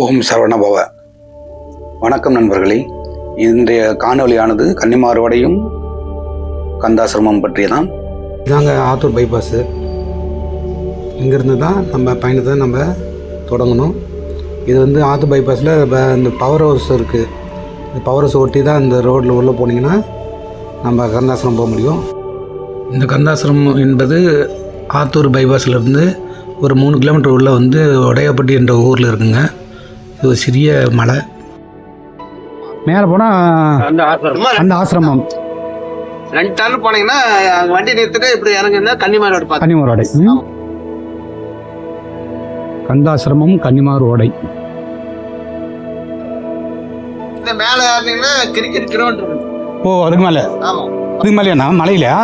ஓம் சரவணபவ. வணக்கம் நண்பர்களே. இன்றைய காணொலியானது கன்னிமாரோடையும் கந்தாசிரமம் பற்றியதான். இதாங்க ஆத்தூர் பைபாஸு. இங்கேருந்து தான் நம்ம பயணத்தை நம்ம தொடங்கணும். இது வந்து ஆத்தூர் பைபாஸில் இந்த பவர் ஹவுஸ் இருக்குது. இந்த பவர் ஹவுஸ் ஒட்டி தான் இந்த ரோட்டில் உள்ளே போனீங்கன்னா நம்ம கந்தாசிரமம் போக முடியும். இந்த கந்தாசிரமம் என்பது ஆத்தூர் பைபாஸ்லேருந்து ஒரு 3 கிலோமீட்டர் உள்ளே வந்து உடையாப்பட்டி என்ற ஊரில் இருக்குங்க. இது ஒரு சிறிய மலை. மேலே போனால் அந்த ஆசிரமம் 2 டர்ன் போனீங்கன்னா வண்டி நிறுத்திட்டு இப்படி இறங்குனா கன்னிமாரோட பார்த்து கன்னிமாரோடை. கந்தாசிரமம் கன்னிமாரோடை. இந்த மேலே ஏறினீங்கன்னா கிரிக்கெட் கிரவுண்ட் இருக்கு. ஓ, அதுக்கு மேலே? ஆமாம், அதுக்கு மேலேயா? மலையிலையா?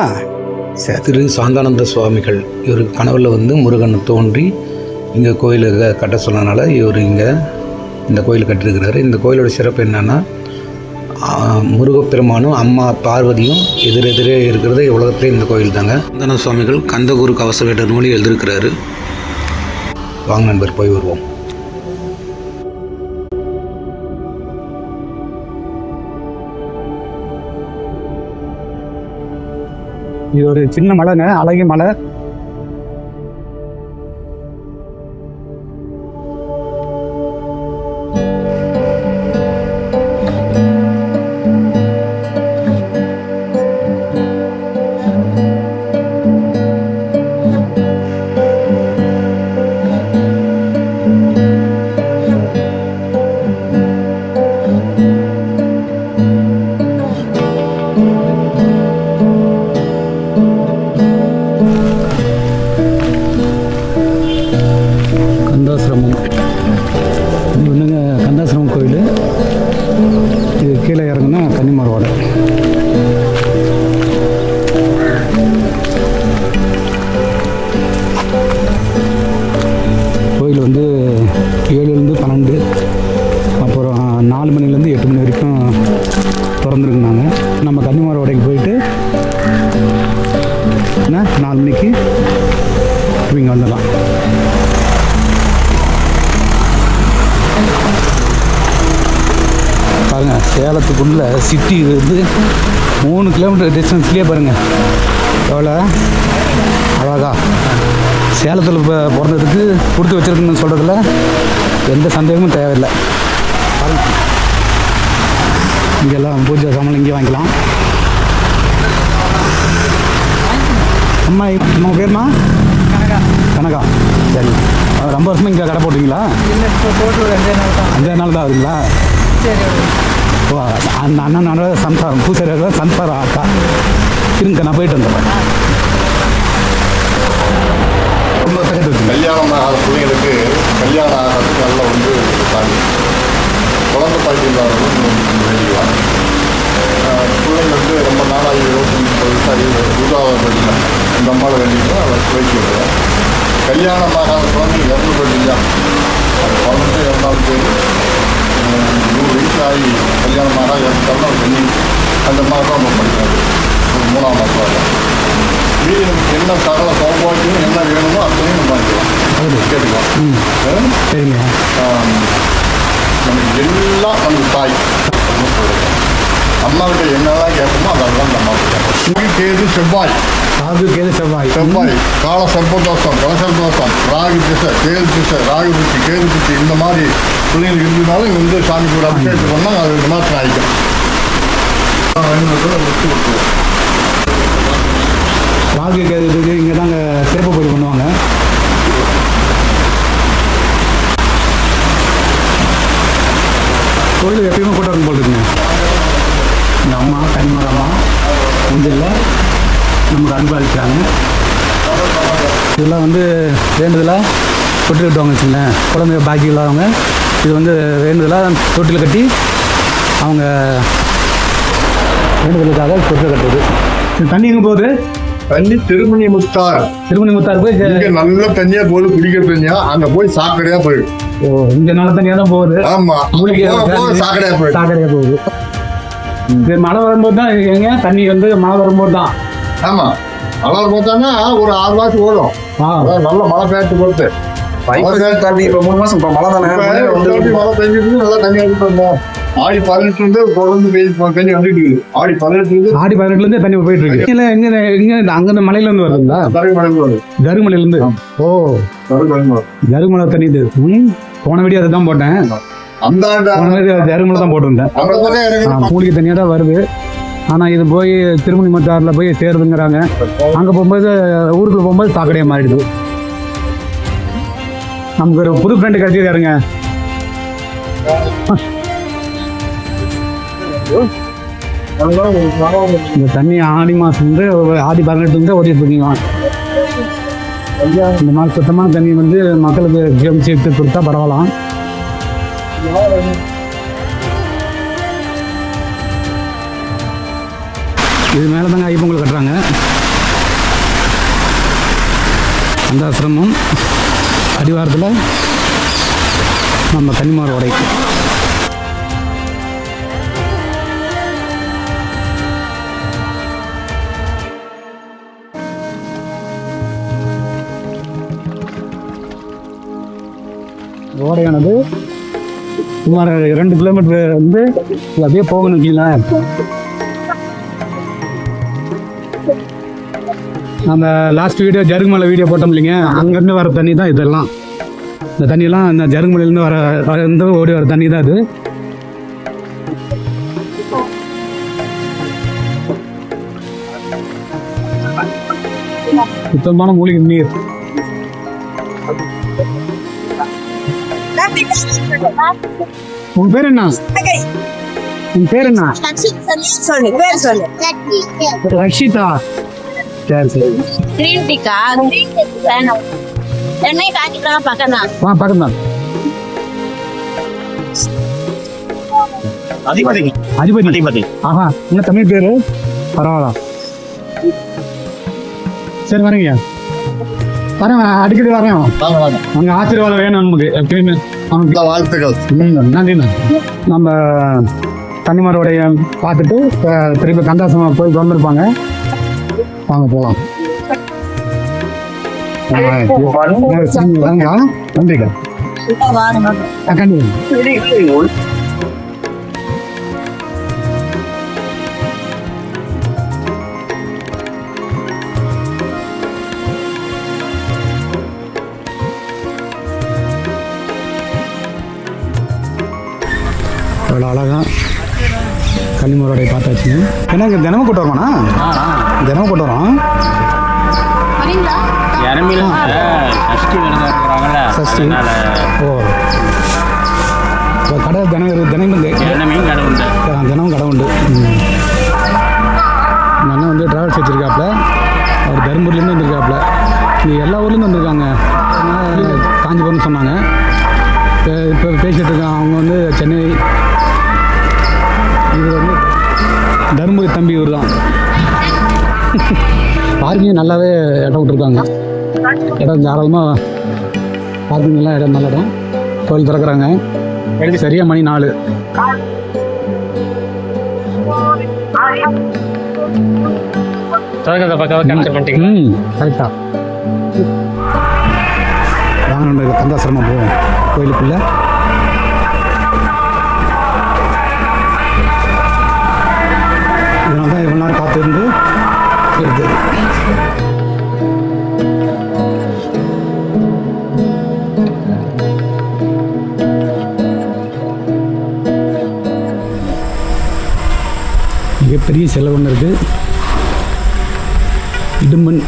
திரு சாந்தானந்த சுவாமிகள் இவர் கனவுல வந்து முருகனை தோன்றி இங்கே கோயிலை கட்ட சொன்னனால இவர் இங்கே இந்த கோயில் கட்டிருக்கிறாரு. இந்த கோயிலோட சிறப்பு என்னென்னா, முருகப்பெருமானும் அம்மா பார்வதியும் எதிரெதிரே இருக்கிறது உலகத்திலே இந்த கோயில் தாங்க. சாந்தான சுவாமிகள் கந்தகுரு கவச வேடர் நூலி எழுதியிருக்கிறாரு. வாங்க நண்பர், போய் வருவோம். இது ஒரு சின்ன மலைங்க, அழகிய மலை. கந்தாசிரமம் இது ஒன்றுங்க, கந்தாசிரமம் கோயில். இது கீழே இறங்குனா கன்னிமாரோடை. கோயில் வந்து 7லேருந்து 12, அப்புறம் 4 மணிலேருந்து 8 மணி வரைக்கும் திறந்துருக்குனாங்க. நம்ம கன்னிமாரோடைக்கு போயிட்டு 4 மணிக்கு இங்கே வந்துடலாம். பாருங்கள், சேலத்துக்குள்ளே சிட்டி வந்து 3 கிலோமீட்டர் டிஸ்டன்ஸ்லேயே பாருங்கள் எவ்வளோ அழகா. சேலத்தில் இப்போ பிறந்ததுக்கு கொடுத்து வச்சுருக்குன்னு சொல்கிறதுல எந்த சந்தேகமும் தேவையில்லை. பாருங்கள், இங்கெல்லாம் பூஜை சாமான் இங்கே வாங்கிக்கலாம். அம்மா, நம்ம பேருமா? கனகா. சரி, ரொம்ப வருஷமாக இங்கே கடை போட்டிங்களா? 5 நாள் தான் ஆகுதுங்களா? ஓ, அந்த அண்ணனோட சம்சாரம் பூசாரி சம்சாரம் அக்கா. இருங்க, நான் போயிட்டு வந்துடுறேன். ரொம்ப பக்கத்து வச்சு கல்யாணம் ஆகாத பிள்ளைங்களுக்கு கல்யாணம் ஆகிறதுக்கு நல்லா வந்து சாமி குழந்தை பாய்ச்சிருந்தாலும் வேண்டிக்கலாம். பிள்ளைங்க வந்து ரொம்ப நாளாகி 25 வயசாகி பூஜாவதில் இந்த அம்மாவை வேண்டிக்கலாம், அதை குறைச்சி விடுவேன். கல்யாணம் ஆகாத குழந்தை இறந்து போயிட்டீங்க, அது குழந்தை இறந்தாலும் சரி, 100 வயசு ஆகி கல்யாணம் ஆகாத இறந்தாலும் பண்ணி அந்த மாதிரி தான் நம்ம படிக்கிறாரு. 3ஆம் மாதம் மீதி நமக்கு என்ன சகல சௌபாகியம் என்ன வேணுமோ அத்தனையும் நம்ம வாங்கிக்கலாம், கேட்டுக்கலாம். சரிங்க. நமக்கு எல்லாம் நமக்கு தாய் அம்மாவிட்ட என்னெல்லாம் கேட்போமோ அதெல்லாம் நம்ம கேட்போம். கேது செவ்வாய், ராகு கேது செவ்வாய். செவ்வாய் கால சர்ப்பதோஷம், கலசல் தோஷம், ராகு திசை, கேது திசை, ராகு புத்தி, கேது புத்தி, இந்த மாதிரி பிள்ளைங்களுக்கு இருந்ததுனாலும் வந்து சாமி கூட அபிஷேகம் பண்ணால் அது விமாசம் ஆகிக்கும். விட்டு விட்டுருவோம். ராகு கேது இங்கே தாங்க சிறப்பு பூஜை பண்ணுவாங்க. கோயில் எப்பயுமே கூட்டம் இருக்கும் போல் இருக்குங்க. இந்த அம்மா கன்னிமாரம்மா ஊஞ்சலில் நமக்கு அன்பு அளிக்கிறாங்க. இதெல்லாம் வந்து வேண்டுதலாக தொட்டில் கட்டுவாங்க வச்சுங்களேன். குழந்தை பாக்கி இல்லாதவங்க இது வந்து வேண்டுதலாக தொட்டில் கட்டி அவங்க வேண்டுதலுக்காக தொட்டில் கட்டுவது. தண்ணி எங்கே போகுது? தண்ணி திருமணி முத்தார் போய் இங்கே நல்ல தண்ணியா போகுது, குடிக்கிற தண்ணியா. அங்கே போய் சாக்கடையா போயிடும். ஓ, இங்கே நல்ல தண்ணியாக தான் போகுது. ஆமாம், சாக்கடையா போகுது. இது மழை வரும்போது தான் எங்க தண்ணி வந்து மழை வரும்போது தான். ஆமாம், மழை வரும்போது தானே ஒரு 6 மாதம் ஓடும். நல்ல மழை பெய்யறது பொறுத்து வைப்பு தாண்டி இப்போ 3 மாசம் இப்போ மழை தானே வந்து மழை பெஞ்சிட்டு நல்லா தண்ணி அடிட்டு இருந்தோம். ஆடி 18 இருந்து தொடர்ந்து தண்ணி வந்துட்டு இருக்குது. ஆடி 18 இருந்து தண்ணி போயிட்டு இருக்கு. இல்ல எங்க அங்க மலையில இருந்து வருதுங்களா? கருமலையில இருந்து. ஓ, கருமலை தண்ணி இது. போன வீடியோ அதுதான் போட்டேன். ஜருமலை தான் போட்டிருந்தேன். மூலிகை தண்ணியா தான் வருது. ஆனா இது போய் திருமணி மத்தாறுல போய் சேருதுங்கிறாங்க. அங்க போகும்போது ஊருக்குள்ள போகும்போது சாக்கடையா மாறிடுது. நமக்கு ஒரு புது ஃப்ரெண்டு கிடைச்சிருக்காருங்க. இந்த தண்ணி ஆடி மாசம் வந்து ஆடி 18 வந்து ஓடிட்டு இருக்கீங்க. இந்த மாதிரி சுத்தமான தண்ணி வந்து மக்களுக்கு கவனிச்சு எடுத்து கொடுத்தா பரவாயில்லாம். இது மேலே தாங்க ஐப்பொங்கல் கட்டுறாங்க. அந்த ஆசிரமம் அடிவாரத்தில் நம்ம கன்னிமார் உடை. ஓடையானது சுமார் 2 கிலோமீட்டர் வந்து அப்படியே போகணும் வச்சுக்கலாம். நம்ம லாஸ்ட் வீடியோ ஜருகுமலை வீடியோ போட்டோம் இல்லைங்க, அங்கேருந்து வர தண்ணி தான் இதெல்லாம். இந்த தண்ணியெல்லாம் இந்த ஜருகுமலையிலேருந்து வர ஓடி வர தண்ணி தான் இது. சுத்தமான மூலிகை நீர். உன் பேர் என்ன? உன் பேர் என்ன? ரக்ஷிதா. சரி சரி. கிரீன் டீக்கா? கிரீன் டீ வேணும். எண்ணெய் காய்ச்சிக்கலாம் பக்கம் தான். பக்கம் தான். அதிபதி. ஆஹா, என்ன தமிழ் பேரு? பரவாயில்ல. சரி வரீங்க. வரேன், அடிக்கடி வரேன். அவங்க ஆசீர்வாதம் வேணும் நமக்கு எப்பயுமே. வாழ்த்துக்கள். நன்றிண்ணா. நம்ம கன்னிமாரோடைய பார்த்துட்டு திருப்பி கந்தாசமாக போய் வந்துருப்பாங்க. வாங்க போகலாம். நன்றிக்கா. கண்டிப்பா. அவ்வளோ அழகாக கன்னிமாரோடைய பார்த்தாச்சுங்க. ஏன்னா இங்கே தினமும் கூட்டு வருவானா? தினமும் கூட்டு வரோம். சஷ்டி. ஓ, கடை தினமும் கடை உண்டு. இந்த அண்ணன் வந்து ட்ராவல்ஸ் வச்சுருக்காப்புல. அவர் தருமபுரிலேருந்து வந்திருக்காப்புல. இங்கே எல்லா ஊர்லேருந்து வந்திருக்காங்க. காஞ்சிபுரம்னு சொன்னாங்க. இப்போ பேசிகிட்டு இருக்காங்க. அவங்க வந்து சென்னை. இது வந்து தருமபுரி தம்பி ஊர் தான். பார்க்கிங் நல்லாவே இடம் விட்டுருக்காங்க. இடம் தாராளமாக பார்க்கிங்லாம் இடம் நல்ல இடம். கோயில் திறக்கிறாங்க. சரியா மணி 4. கரெக்டா. வாங்க கந்தாசிரமம் போவோம் கோயிலுக்குள்ள. இதனால தான் இவ்வளோ நேரம் காத்திருந்து இருக்குது. மிகப்பெரிய செலவு ஒன்று இருக்குது. இடும்பன்.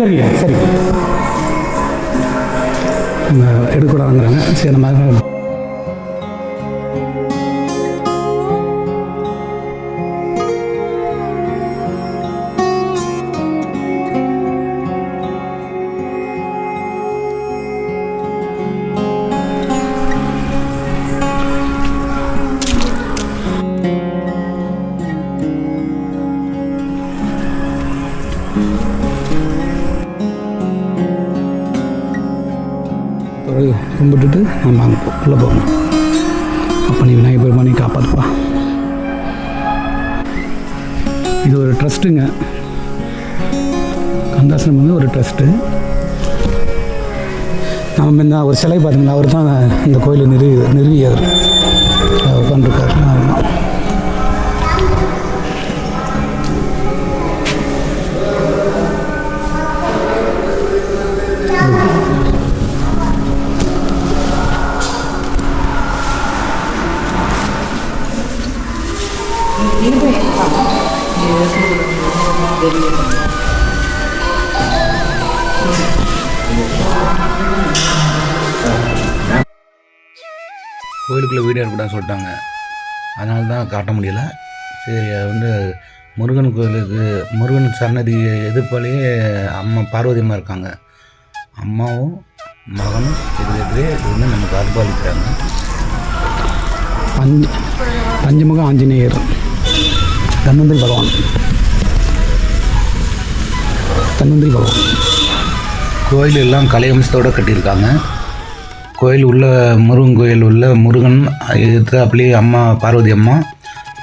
சரிங்க சரி அவங்க எடுக்கூடாதுங்கிறாங்க. சரி நம்ம கும்பிட்டுட்டு நம்ம அங்கே உள்ளே போகணும். அப்போ நீ விநாயகர் பெருமானை காப்பாற்றுப்பா. இது ஒரு ட்ரஸ்ட்டுங்க. கந்தாசிரமம் வந்து ஒரு ட்ரஸ்ட்டு. நம்ம இந்த ஒரு சிலை பார்த்தீங்கன்னா அவர் தான் இந்த கோயிலை நிறுவியவர் உட்காந்துருக்காரு. கோயிலுக்குள்ளே வீடியோ எடுக்கூடாதுன்னு சொல்லிட்டாங்க. அதனால தான் காட்ட முடியலை. சரி, அது வந்து முருகன் கோயிலுக்கு முருகன் சன்னதி எதிர்ப்பாலேயே அம்மா பார்வதி அம்மா இருக்காங்க. அம்மாவும் மகனும் எதிரெதிரே இருந்து நமக்கு அருள்பாலிக்கிறாங்க. பஞ்சமுக ஆஞ்சநேயர் தன்வந்திரி பகவான். கோயில் எல்லாம் கலை அம்சத்தோடு கட்டியிருக்காங்க. கோயில் உள்ள முருகன் கோயில் உள்ள முருகன் எதிர்த்தாப்புலேயே அம்மா பார்வதி அம்மா.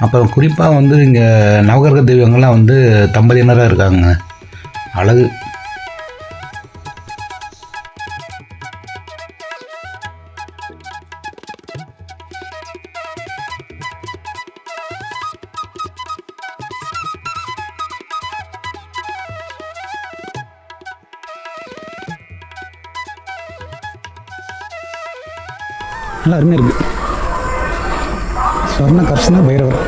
அப்புறம் குறிப்பாக வந்து இங்கே நவகிரக தெய்வங்கள்லாம் வந்து தம்பதியினராக இருக்காங்க. அழகு. நல்லா அருமையாக இருக்குது. ஸ்வர்ண கர்ஷன பைரவர்.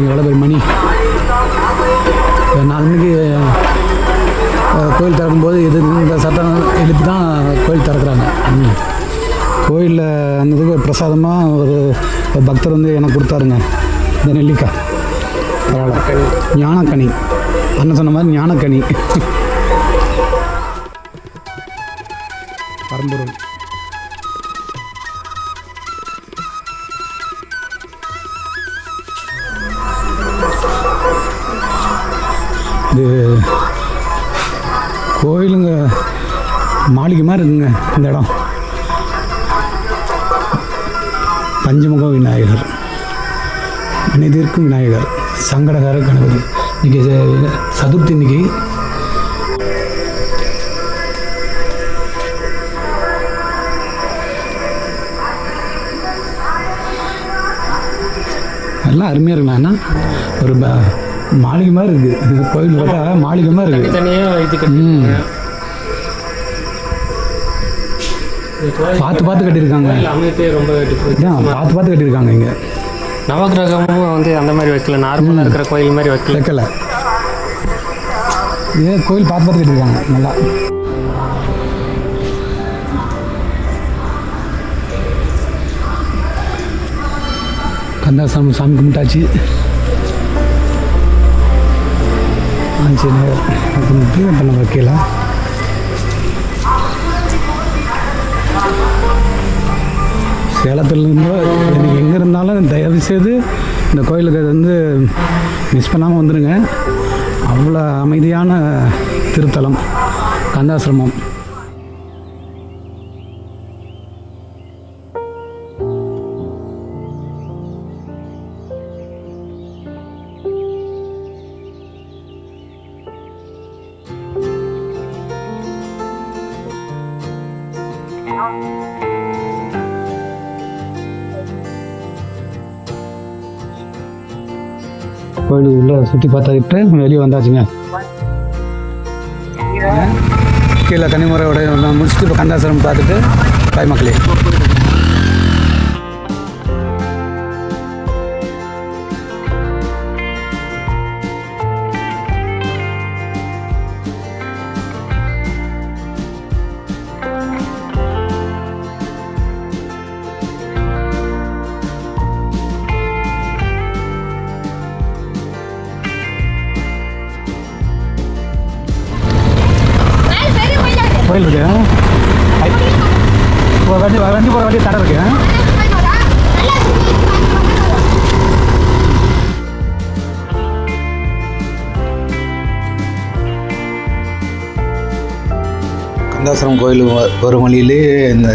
எவ்வளோ பேர் மணி 4 மணிக்கு கோயில் திறக்கும்போது இந்த சட்டம் எழுப்பி தான் கோயில் திறக்கிறாங்க. கோயிலில் அந்த இதுக்கு பிரசாதமாக ஒரு பக்தர் வந்து எனக்கு கொடுத்தாருங்க இந்த நெல்லிக்காய். பரவாயில்ல. ஞானக்கனி அண்ணன் சொன்ன மாதிரி ஞானக்கனி. பரம்பொருள். இது கோயிலுங்க மாளிகை மாதிரி இருக்குங்க இந்த இடம். பஞ்சமுக விநாயகர், மனிதர்க்கும் விநாயகர், சங்கடகர கணபதி. இன்றைக்கி சதுர்த்தி. இன்னைக்கு எல்லாம் அருமையாக இருக்குண்ணா. ஒரு மாளிகை மாதிரி இருக்குது. கோயில் பார்த்தா மாளிகை மாதிரி இருக்குது. பார்த்து கட்டியிருக்காங்க. பார்த்து கட்டியிருக்காங்க. இங்கே நவகிரகமும் வந்து அந்த மாதிரி வைக்கல, நார்மலாக இருக்கிற கோயில் மாதிரி வைக்கல. இதே கோயில் பார்த்து கட்டியிருக்காங்க நல்லா. கந்தாசாமி சாமி கும்பிட்டாச்சு. ஆஞ்சநேயர் கும்பிட்டு பண்ண வைக்கலாம். சேலத்துலேருந்து நீங்கள் எங்கே இருந்தாலும் தயவுசெய்து இந்த கோயிலுக்கு வந்து மிஸ் பண்ணாமல் வந்துடுங்க. அவ்வளோ அமைதியான திருத்தலம் கந்தாசிரமம். கோயிலுக்கு உள்ளே சுற்றி பார்த்துட்டு வெளியே வந்தாச்சுங்க. கீழே கன்னிமுறையோட முடிச்சுட்டு இப்போ கந்தாசிரமம் பார்த்துட்டு தாய் மக்களே. கோயில் இருக்கு, வண்டி போகிற வண்டி தடை இருக்கு. கந்தாசிரமம் கோயில் ஒரு வழியிலே இந்த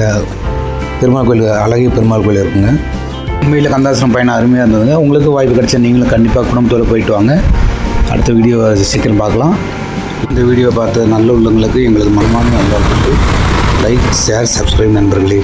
பெருமாள் கோயில், அழகிய பெருமாள் கோயில் இருக்குங்க. உண்மையில் கந்தாசிரமம் பயணம் அருமையாக இருந்ததுங்க. உங்களுக்கு வாய்ப்பு கிடைச்சா நீங்களும் கண்டிப்பாக குடும்பத்தோடு போயிட்டு வாங்க. அடுத்த வீடியோ சீக்கிரம் பார்க்கலாம். இந்த வீடியோ பார்த்த நல்ல உள்ளங்களுக்கு எங்களுக்கு மனமார்ந்த நல்வாழ்த்துக்கள். லைக், ஷேர், சப்ஸ்கிரைப் நண்பர்களே.